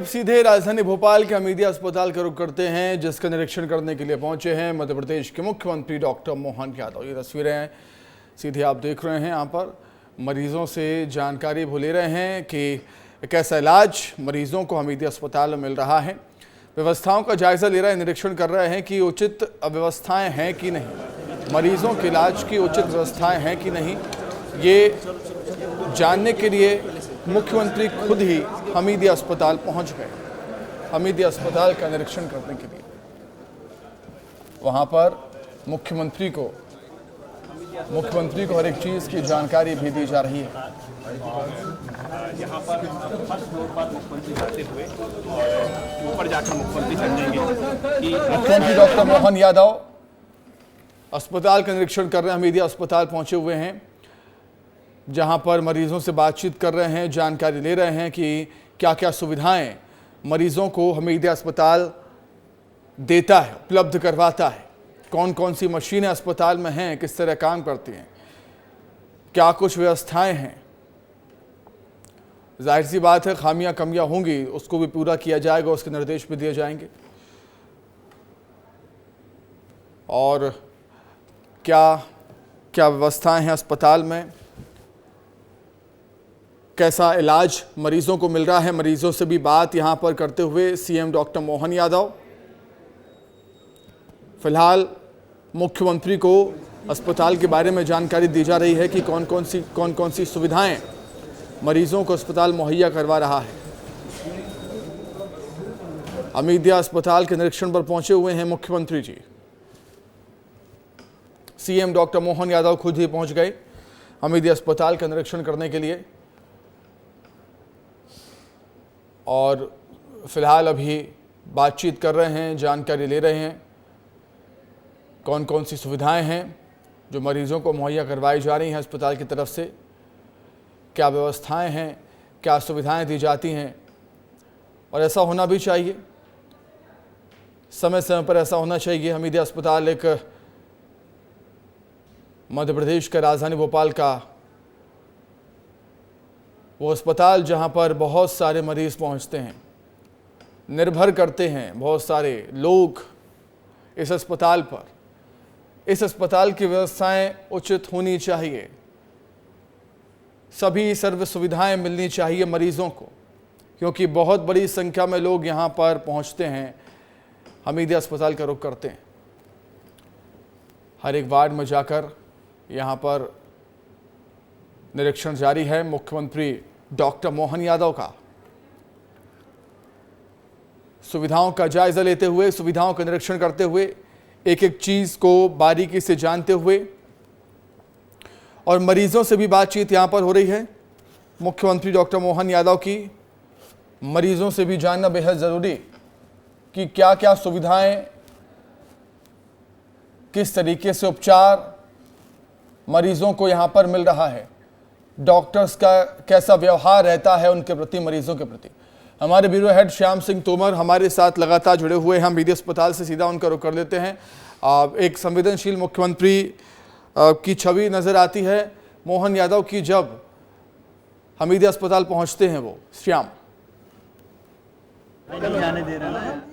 सीधे राजधानी भोपाल के हमीदिया अस्पताल का रुख करते हैं, जिसका निरीक्षण करने के लिए पहुंचे हैं मध्य प्रदेश के मुख्यमंत्री डॉक्टर मोहन यादव। ये तस्वीरें सीधे आप देख रहे हैं। यहाँ पर मरीजों से जानकारी वो ले रहे हैं कि कैसा इलाज मरीजों को हमीदिया अस्पताल में मिल रहा है। व्यवस्थाओं का जायजा ले रहे हैं, निरीक्षण कर रहे हैं कि उचित व्यवस्थाएं हैं कि नहीं, मरीजों के इलाज की उचित व्यवस्थाएं हैं कि नहीं, ये जानने के लिए मुख्यमंत्री खुद ही हमीदिया अस्पताल पहुंच गए। हमीदिया अस्पताल का निरीक्षण करने के लिए वहां पर मुख्यमंत्री को हर एक चीज की जानकारी भी दी जा रही है। यहाँ पर फर्स्ट फ्लोर पर मुख्यमंत्री जाते हुए और ऊपर जाकर मुख्यमंत्री समझेंगे कि मुख्यमंत्री डॉक्टर मोहन यादव अस्पताल का निरीक्षण कर रहे हैं। हमीदिया अस्पताल पहुंचे हुए हैं, जहां पर मरीजों से बातचीत कर रहे हैं, जानकारी ले रहे हैं कि क्या क्या सुविधाएं मरीजों को हमीदिया अस्पताल देता है, उपलब्ध करवाता है, कौन कौन सी मशीनें अस्पताल में हैं, किस तरह काम करती हैं, क्या कुछ व्यवस्थाएं हैं। जाहिर सी बात है खामियां कमियां होंगी, उसको भी पूरा किया जाएगा, उसके निर्देश भी दिए जाएंगे। और क्या क्या व्यवस्थाएं हैं अस्पताल में, कैसा इलाज मरीजों को मिल रहा है, मरीजों से भी बात यहां पर करते हुए सीएम डॉक्टर मोहन यादव। फिलहाल मुख्यमंत्री को अस्पताल के बारे में जानकारी दी जा रही है कि कौन कौन सी सुविधाएं मरीजों को अस्पताल मुहैया करवा रहा है। हमीदिया अस्पताल के निरीक्षण पर पहुंचे हुए हैं मुख्यमंत्री जी। सीएम डॉक्टर मोहन यादव खुद ही पहुंच गए हमीदिया अस्पताल का निरीक्षण करने के लिए और फिलहाल अभी बातचीत कर रहे हैं, जानकारी ले रहे हैं कौन कौन सी सुविधाएं हैं जो मरीजों को मुहैया करवाई जा रही हैं अस्पताल की तरफ से, क्या व्यवस्थाएं हैं, क्या सुविधाएं दी जाती हैं। और ऐसा होना भी चाहिए, समय समय पर ऐसा होना चाहिए। हमीदिया अस्पताल एक मध्य प्रदेश का राजधानी भोपाल का वो अस्पताल जहां पर बहुत सारे मरीज पहुंचते हैं, निर्भर करते हैं बहुत सारे लोग इस अस्पताल पर। इस अस्पताल की व्यवस्थाएं उचित होनी चाहिए, सभी सर्व सुविधाएं मिलनी चाहिए मरीजों को, क्योंकि बहुत बड़ी संख्या में लोग यहां पर पहुंचते हैं, हमीदिया अस्पताल का रुख करते हैं। हर एक वार्ड में जाकर यहां पर निरीक्षण जारी है मुख्यमंत्री डॉक्टर मोहन यादव का, सुविधाओं का जायजा लेते हुए, सुविधाओं का निरीक्षण करते हुए, एक एक चीज को बारीकी से जानते हुए। और मरीजों से भी बातचीत यहां पर हो रही है मुख्यमंत्री डॉक्टर मोहन यादव की। मरीजों से भी जानना बेहद जरूरी कि क्या क्या सुविधाएं, किस तरीके से उपचार मरीजों को यहां पर मिल रहा है, डॉक्टर्स का कैसा व्यवहार रहता है उनके प्रति, मरीजों के प्रति। हमारे ब्यूरो हेड श्याम सिंह तोमर हमारे साथ लगातार जुड़े हुए हैं। हम हमीदिया अस्पताल से सीधा उनका रुख कर लेते हैं। एक संवेदनशील मुख्यमंत्री की छवि नजर आती है मोहन यादव की जब हमीदिया अस्पताल पहुंचते हैं वो। श्याम, जाने दे रहे हैं।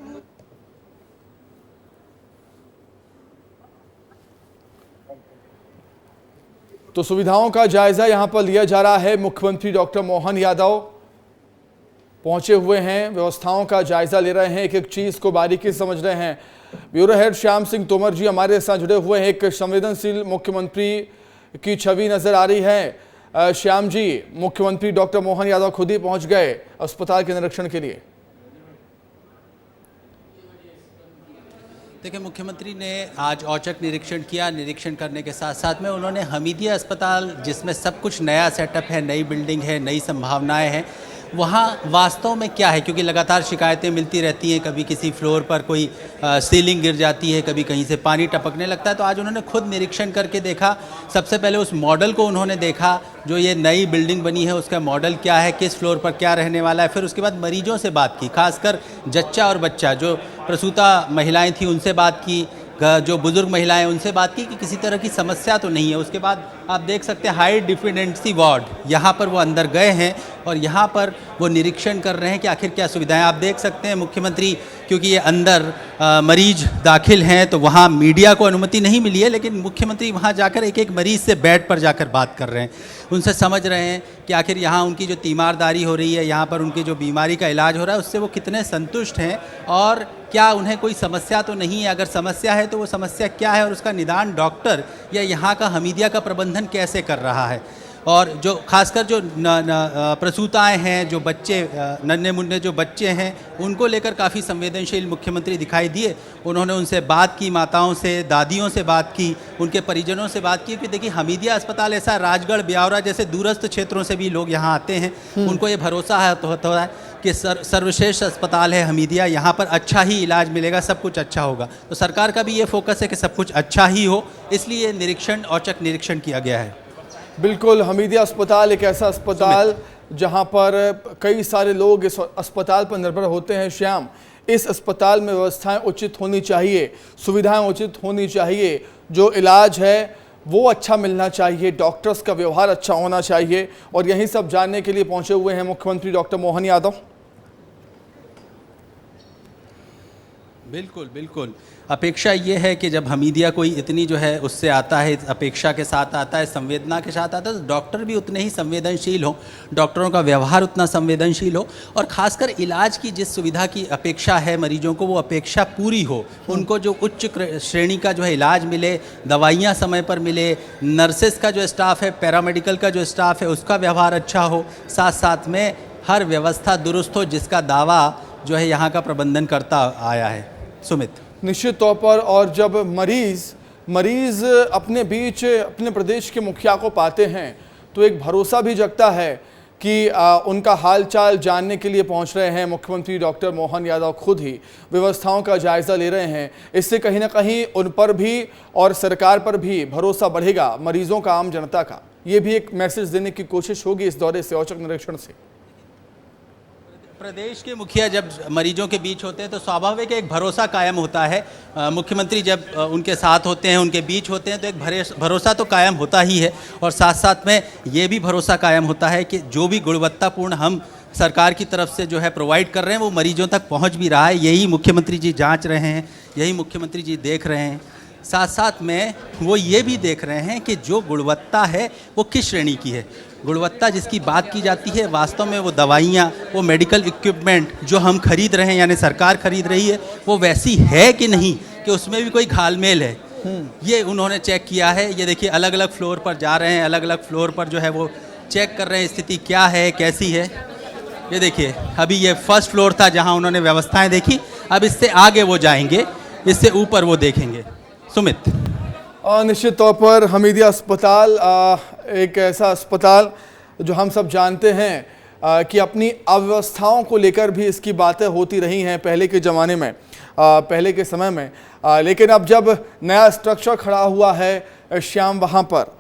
तो सुविधाओं का जायजा यहां पर लिया जा रहा है। मुख्यमंत्री डॉक्टर मोहन यादव पहुंचे हुए हैं, व्यवस्थाओं का जायजा ले रहे हैं, एक एक चीज को बारीकी से समझ रहे हैं। ब्यूरो हेड श्याम सिंह तोमर जी हमारे साथ जुड़े हुए हैं। एक संवेदनशील मुख्यमंत्री की छवि नजर आ रही है। श्याम जी, मुख्यमंत्री डॉक्टर मोहन यादव खुद ही पहुंच गए अस्पताल के निरीक्षण के लिए। देखिए, मुख्यमंत्री ने आज औचक निरीक्षण किया। निरीक्षण करने के साथ साथ में उन्होंने हमीदिया अस्पताल, जिसमें सब कुछ नया सेटअप है, नई बिल्डिंग है, नई संभावनाएं हैं, वहाँ वास्तव में क्या है, क्योंकि लगातार शिकायतें मिलती रहती हैं, कभी किसी फ्लोर पर कोई सीलिंग गिर जाती है, कभी कहीं से पानी टपकने लगता है। तो आज उन्होंने खुद निरीक्षण करके देखा। सबसे पहले उस मॉडल को उन्होंने देखा, जो ये नई बिल्डिंग बनी है उसका मॉडल क्या है, किस फ्लोर पर क्या रहने वाला है। फिर उसके बाद मरीजों से बात की, खासकर जच्चा और बच्चा जो प्रसूता महिलाएँ थीं उनसे बात की, जो बुज़ुर्ग महिलाएं उनसे बात की कि किसी तरह की समस्या तो नहीं है। उसके बाद आप देख सकते हैं हाई डिपेंडेंसी वार्ड, यहाँ पर वो अंदर गए हैं और यहाँ पर वो निरीक्षण कर रहे हैं कि आखिर क्या सुविधाएं। आप देख सकते हैं मुख्यमंत्री, क्योंकि ये अंदर मरीज दाखिल हैं तो वहाँ मीडिया को अनुमति नहीं मिली है, लेकिन मुख्यमंत्री वहाँ जाकर एक एक मरीज से बेड पर जाकर बात कर रहे हैं, उनसे समझ रहे हैं कि आखिर यहाँ उनकी जो तीमारदारी हो रही है, यहाँ पर उनकी जो बीमारी का इलाज हो रहा है उससे वो कितने संतुष्ट हैं और क्या उन्हें कोई समस्या तो नहीं है। अगर समस्या है तो वो समस्या क्या है और उसका निदान डॉक्टर या यहाँ का हमीदिया का प्रबंधन कैसे कर रहा है। और जो खासकर जो प्रसूताएं हैं, जो बच्चे नन्हे मुन्ने जो बच्चे हैं, उनको लेकर काफ़ी संवेदनशील मुख्यमंत्री दिखाई दिए। उन्होंने उनसे बात की, माताओं से, दादियों से बात की, उनके परिजनों से बात की कि देखिए हमीदिया अस्पताल ऐसा, राजगढ़ ब्यावरा जैसे दूरस्थ क्षेत्रों से भी लोग यहाँ आते हैं, उनको ये भरोसा है होता है कि सर्वश्रेष्ठ अस्पताल है हमीदिया, यहाँ पर अच्छा ही इलाज मिलेगा, सब कुछ अच्छा होगा। तो सरकार का भी ये फोकस है कि सब कुछ अच्छा ही हो, इसलिए निरीक्षण, औचक निरीक्षण किया गया है। बिल्कुल, हमीदिया अस्पताल एक ऐसा अस्पताल जहां पर कई सारे लोग इस अस्पताल पर निर्भर होते हैं। श्याम, इस अस्पताल में व्यवस्थाएं उचित होनी चाहिए, सुविधाएं उचित होनी चाहिए, जो इलाज है वो अच्छा मिलना चाहिए, डॉक्टर्स का व्यवहार अच्छा होना चाहिए, और यही सब जानने के लिए पहुंचे हुए हैं मुख्यमंत्री डॉक्टर मोहन यादव। बिल्कुल बिल्कुल, अपेक्षा ये है कि जब हमीदिया कोई इतनी जो है उससे आता है, अपेक्षा के साथ आता है, संवेदना के साथ आता है, तो डॉक्टर भी उतने ही संवेदनशील हो, डॉक्टरों का व्यवहार उतना संवेदनशील हो, और ख़ासकर इलाज की जिस सुविधा की अपेक्षा है मरीजों को, वो अपेक्षा पूरी हो। उनको जो उच्च श्रेणी का जो है इलाज मिले, दवाइयाँ समय पर मिले, नर्सेस का जो स्टाफ है, पैरामेडिकल का जो स्टाफ है, उसका व्यवहार अच्छा हो, साथ साथ में हर व्यवस्था दुरुस्त हो, जिसका दावा जो है यहाँ का प्रबंधन करता आया है। सुमित, निश्चित तौर पर, और जब मरीज अपने बीच अपने प्रदेश के मुखिया को पाते हैं तो एक भरोसा भी जगता है कि उनका हालचाल जानने के लिए पहुंच रहे हैं। मुख्यमंत्री डॉक्टर मोहन यादव खुद ही व्यवस्थाओं का जायजा ले रहे हैं। इससे कहीं ना कहीं उन पर भी और सरकार पर भी भरोसा बढ़ेगा, मरीजों का, आम जनता का। ये भी एक मैसेज देने की कोशिश होगी इस दौरे से, औचक निरीक्षण से। प्रदेश के मुखिया जब मरीजों के बीच होते हैं तो स्वाभाविक एक भरोसा कायम होता है। मुख्यमंत्री जब उनके साथ होते हैं, उनके बीच होते हैं, तो एक भरोसा तो कायम होता ही है, और साथ साथ में ये भी भरोसा कायम होता है कि जो भी गुणवत्तापूर्ण हम सरकार की तरफ से जो है प्रोवाइड कर रहे हैं वो मरीजों तक पहुंच भी रहा है। यही मुख्यमंत्री जी जांच रहे हैं, यही मुख्यमंत्री जी देख रहे हैं। साथ साथ में वो ये भी देख रहे हैं कि जो गुणवत्ता है वो किस श्रेणी की है। गुणवत्ता जिसकी बात की जाती है, वास्तव में वो दवाइयाँ, वो मेडिकल इक्विपमेंट जो हम खरीद रहे हैं, यानी सरकार खरीद रही है, वो वैसी है कि नहीं, कि उसमें भी कोई घालमेल है, ये उन्होंने चेक किया है। ये देखिए अलग अलग फ्लोर पर जा रहे हैं, अलग अलग फ्लोर पर जो है वो चेक कर रहे हैं स्थिति क्या है, कैसी है। ये देखिए अभी ये फर्स्ट फ्लोर था जहाँ उन्होंने व्यवस्थाएँ देखी, अब इससे आगे वो जाएंगे, इससे ऊपर वो देखेंगे। सुमित, निश्चित तौर पर हमीदिया अस्पताल एक ऐसा अस्पताल जो हम सब जानते हैं कि अपनी अव्यवस्थाओं को लेकर भी इसकी बातें होती रही हैं पहले के ज़माने में, पहले के समय में, लेकिन अब जब नया स्ट्रक्चर खड़ा हुआ है श्याम, वहाँ पर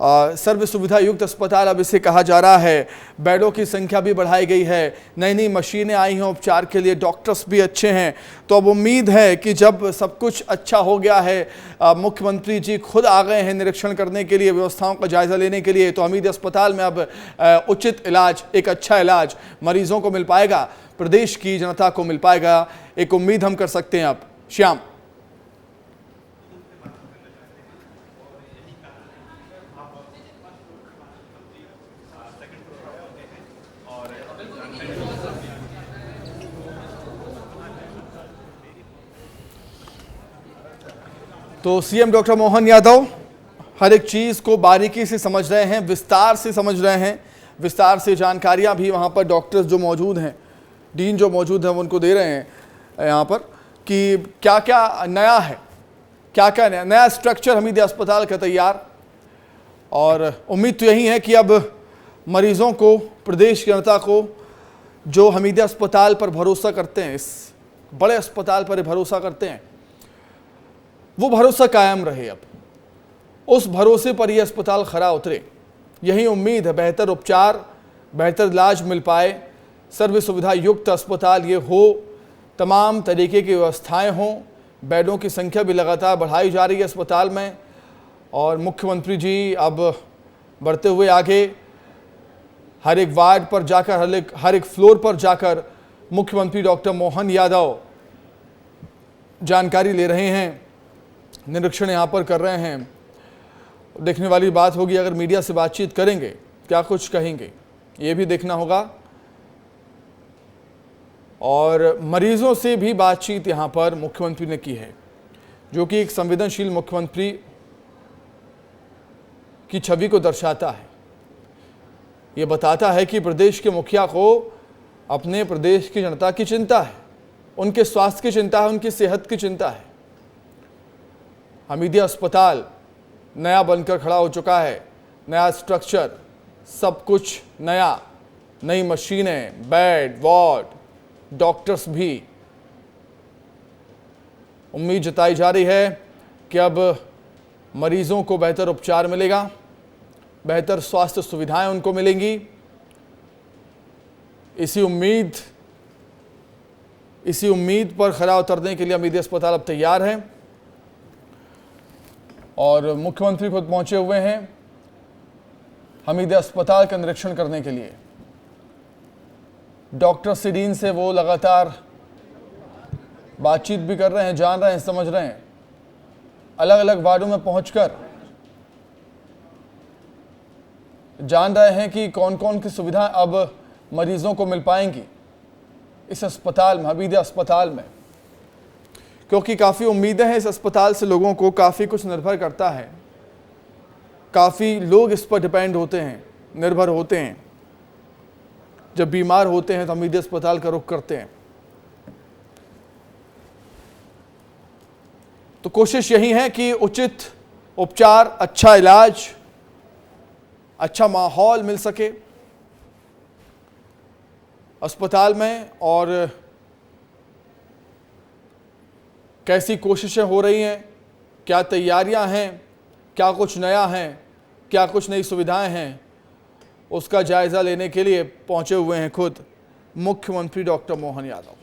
सर्व सुविधा युक्त अस्पताल अब इसे कहा जा रहा है। बेडों की संख्या भी बढ़ाई गई है, नई नई मशीनें आई हैं उपचार के लिए, डॉक्टर्स भी अच्छे हैं। तो अब उम्मीद है कि जब सब कुछ अच्छा हो गया है, मुख्यमंत्री जी खुद आ गए हैं निरीक्षण करने के लिए, व्यवस्थाओं का जायजा लेने के लिए, तो हमीदिया अस्पताल में अब उचित इलाज, एक अच्छा इलाज मरीजों को मिल पाएगा, प्रदेश की जनता को मिल पाएगा, एक उम्मीद हम कर सकते हैं अब। श्याम, तो सीएम डॉक्टर मोहन यादव हर एक चीज़ को बारीकी से समझ रहे हैं, विस्तार से समझ रहे हैं, विस्तार से जानकारियां भी वहां पर डॉक्टर्स जो मौजूद हैं, डीन जो मौजूद हैं, उनको दे रहे हैं यहां पर कि क्या क्या नया है, क्या क्या नया स्ट्रक्चर हमीदिया अस्पताल का तैयार। और उम्मीद तो यही है कि अब मरीजों को, प्रदेश की जनता को जो हमीदिया अस्पताल पर भरोसा करते हैं, इस बड़े अस्पताल पर भरोसा करते हैं, वो भरोसा कायम रहे। अब उस भरोसे पर यह अस्पताल खरा उतरे, यही उम्मीद है। बेहतर उपचार, बेहतर इलाज मिल पाए, सर्व सुविधा युक्त अस्पताल ये हो, तमाम तरीके की व्यवस्थाएं हों, बेडों की संख्या भी लगातार बढ़ाई जा रही है अस्पताल में। और मुख्यमंत्री जी अब बढ़ते हुए आगे हर एक वार्ड पर जाकर, हर एक फ्लोर पर जाकर मुख्यमंत्री डॉक्टर मोहन यादव जानकारी ले रहे हैं, निरीक्षण यहाँ पर कर रहे हैं। देखने वाली बात होगी, अगर मीडिया से बातचीत करेंगे क्या कुछ कहेंगे, ये भी देखना होगा। और मरीजों से भी बातचीत यहाँ पर मुख्यमंत्री ने की है, जो कि एक संवेदनशील मुख्यमंत्री की छवि को दर्शाता है। ये बताता है कि प्रदेश के मुखिया को अपने प्रदेश की जनता की चिंता है, उनके स्वास्थ्य की चिंता है, उनकी सेहत की चिंता है। हमीदिया अस्पताल नया बनकर खड़ा हो चुका है, नया स्ट्रक्चर, सब कुछ नया, नई मशीनें, बेड, वार्ड, डॉक्टर्स भी। उम्मीद जताई जा रही है कि अब मरीजों को बेहतर उपचार मिलेगा, बेहतर स्वास्थ्य सुविधाएं उनको मिलेंगी। इसी उम्मीद पर खरा उतरने के लिए हमीदिया अस्पताल अब तैयार है और मुख्यमंत्री खुद पहुंचे हुए हैं हमीदिया अस्पताल का निरीक्षण करने के लिए। डॉक्टर सिडीन से वो लगातार बातचीत भी कर रहे हैं, जान रहे हैं, समझ रहे हैं। अलग अलग वार्डों में पहुंचकर जान रहे हैं कि कौन कौन की सुविधाएं अब मरीजों को मिल पाएंगी इस अस्पताल में, हमीदिया अस्पताल में, क्योंकि काफ़ी उम्मीदें हैं इस अस्पताल से। लोगों को काफ़ी कुछ निर्भर करता है, काफ़ी लोग इस पर डिपेंड होते हैं, निर्भर होते हैं। जब बीमार होते हैं तो हमीदिया अस्पताल का रुख करते हैं। तो कोशिश यही है कि उचित उपचार, अच्छा इलाज, अच्छा माहौल मिल सके अस्पताल में। और कैसी कोशिशें हो रही हैं, क्या तैयारियां हैं, क्या कुछ नया है, क्या कुछ नई सुविधाएं हैं, उसका जायज़ा लेने के लिए पहुंचे हुए हैं खुद मुख्यमंत्री डॉक्टर मोहन यादव।